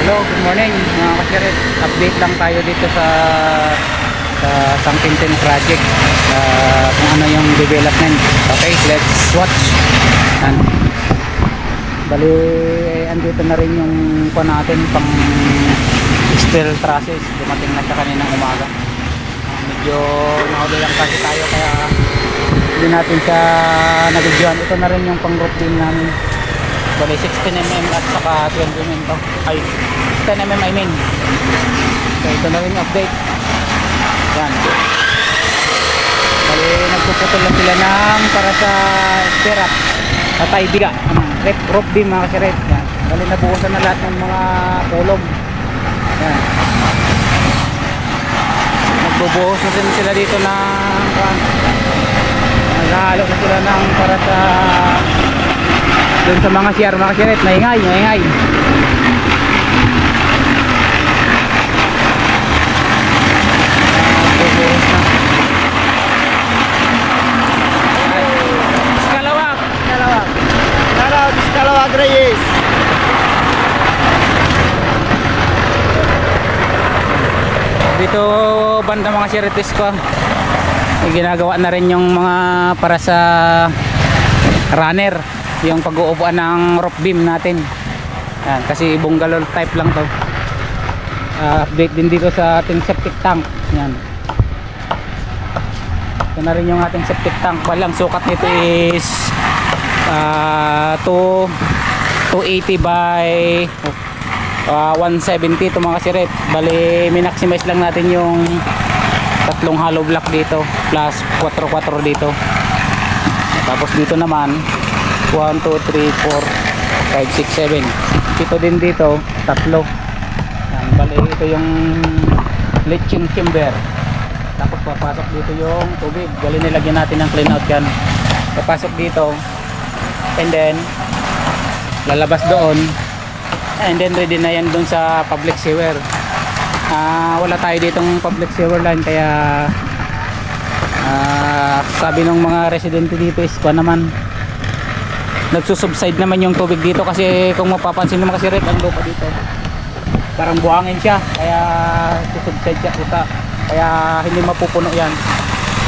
Hello, good morning mga kasirit. Update lang tayo dito sa Sangkintin project, kung ano yung development. Okay, let's watch. Bali, andito na rin yung natin pang steel trusses. Dumating na siya kaninang umaga. Medyo nakuli lang kasi tayo kaya hindi natin siya nabidyoan. Ito na rin yung pang roof beam namin. Bali 16mm at saka 20mm to. Ay, 10mm I mean. So ito na rin yung update. Yan. Bali nagpuputol lang sila ng para sa stirrup at ay biga. Roof beam mga kasiret. Yan. Bali nabuhusan na lahat ng mga kulong. Yan. Nagbubuhos na din sila dito ng naghahalo na sila ng para sa dun sa mga CR mga kasiret. Maingay, maingay. Diskalawag, diskalawag. Hello, Diskalawag Reyes. Dito banda mga siritis ko, ginagawa na rin yung mga para sa runner, yung pag-uupuan ng roof beam natin. Yan, kasi bungalow type lang to. Update din dito sa ating septic tank. Yan. Ito na rin yung ating septic tank. Walang sukat nito is 280 by 170 ito mga kasiret. Bali minaximize lang natin yung tatlong hollow block dito plus 4 dito. Tapos dito naman 1, 2, 3, 4, 5, 6, 7 ito din dito, tatlo. Yan, bali ito yung leaching chamber. Tapos papasok dito yung tubig. Bali nilagyan natin ng clean out yan. Papasok dito and then lalabas doon and then ready na yan doon sa public sewer. Wala tayo ditong public sewer line kaya sabi ng mga residente dito is kuha naman, nagsusubside naman yung tubig dito kasi kung mapapansin naman kasi ang lupa dito parang buhangin siya kaya susubside siya kita, kaya hindi mapupuno yan.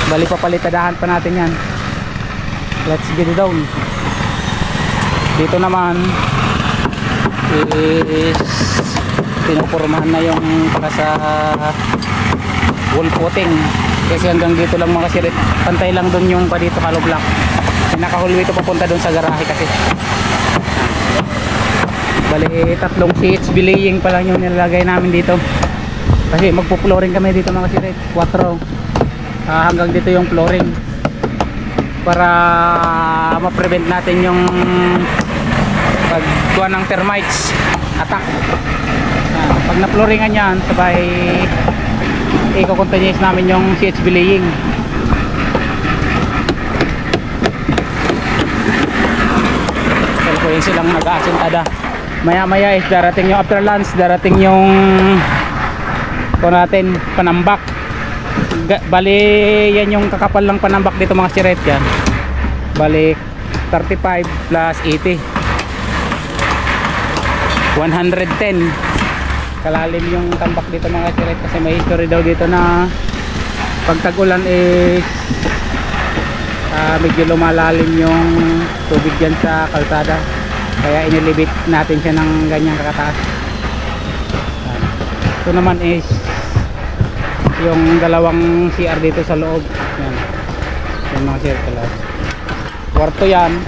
Bali papalitadahan pa natin yan. Let's get it down. Dito naman is pinupurmahan na yung para sa wall footing kasi hanggang dito lang mga kasirit, pantay lang dun yung pa dito hollow block. Pinakahulwi ito papunta dun sa garahe kasi. Bali tatlong CHB laying pa lang yung nilalagay namin dito kasi magpo-flooring kami dito mga kasirit, 4 hanggang dito yung flooring para ma-prevent natin yung pagkuha ng termites attack. Pag na-flooringan yan sabay i-continuous namin yung CHB laying. So yun silang nag-aasintada. Maya maya is darating yung after lunch, darating yung kung natin panambak. Bali yan yung kakapal lang panambak dito mga siret yan. Bali 35 plus 80 110 kalalim yung tambak dito mga siret kasi may history daw dito na pag tag-ulan is medyo lumalalim yung tubig dyan sa kalsada kaya inilibit natin siya ng ganyang kakataas. Ito naman is yung dalawang CR dito sa loob. Yan, yan mga siret kalahati. Kwarto yan.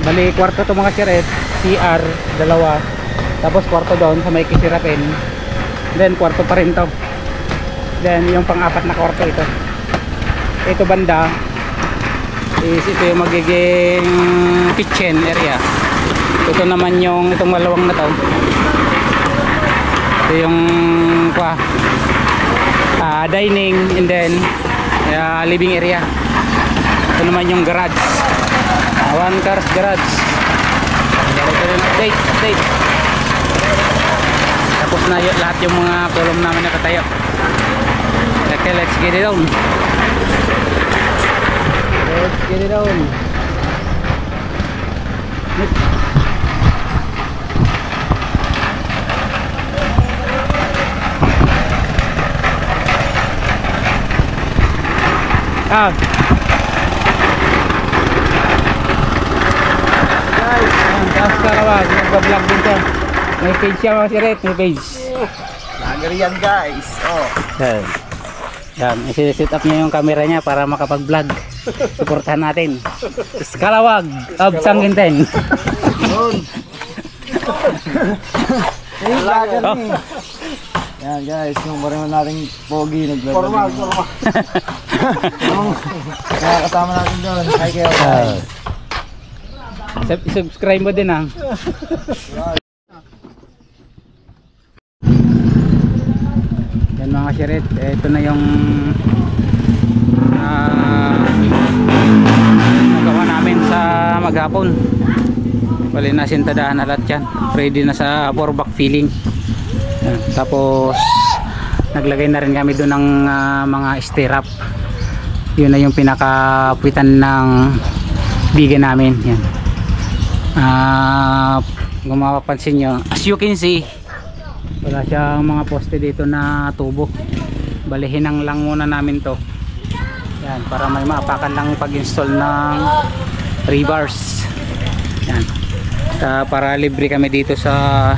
Bali kwarto to mga siret, CR dalawa, tapos kwarto doon sa may kisirapin, then kwarto pa rin to, then yung pang-apat na kwarto ito banda is ito yung magiging kitchen area. Ito naman yung itong malawang na to, ito yung dining and then living area. Ito naman yung garage, one cars garage. Update. Tapos na yun, lahat yung mga column namin nakatayo. Okay, let's get it on. Let's get it on. Ah. Guys, Tapos Kalawag, nagbablog din siya. May page siya mga siret, may page. vlogger yan guys. Oh. Yan. Yan, isi-set up niya yung camera niya para makapag-vlog. Suportahan natin. Kalawag, Absang Ginten. Yun. Vlogger Oh. ni. Yan guys, yung pareho nating pogi nag-vlog. Formal. Yung kasama natin doon. Hi kayo. Subscribe mo din ah. Yan mga siret, ito na yung nagawa namin sa maghapon. Bali na sintadahan na lahat yan. Ready na sa 4-back filling. Yan. Tapos naglagay na rin kami doon ng mga stirrup. Yun na yung pinakapuwitan ng biga namin. Yan. Kung mapapansin nyo, as you can see, wala siyang mga poste dito na tubo. Balihinang lang muna namin to. Yan, para may maapakan lang pag-install ng rebars. Yan. Para libre kami dito sa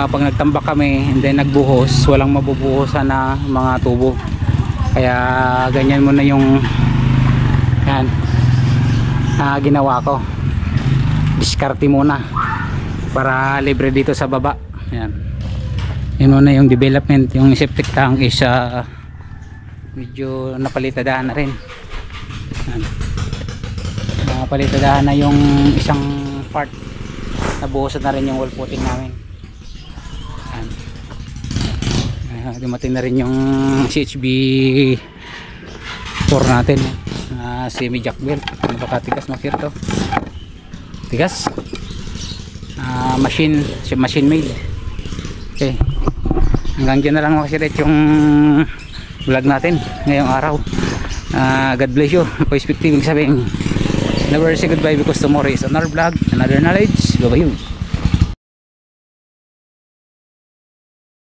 pag nagtambak kami and then nagbuhos, walang mabubuhosan na mga tubo. Kaya ganyan muna yung yan, ginawa ko. Diskarte muna para libre dito sa baba. Yan. Yun muna yung development. Yung septic tank is medyo napalitadahan na rin. Yan. Napalitadahan na yung isang part. Nabuhusan na rin yung wall footing namin. Yan. Dumating na rin yung CHB 4 natin. Semi jack belt. Napakatigas makir to. Tigas. Machine made. Okay. Hanggang dyan na lang mga siret yung vlog natin ngayong araw. God bless you. Perspective sabihin, never say goodbye because tomorrow is another vlog, another knowledge. Bye bye.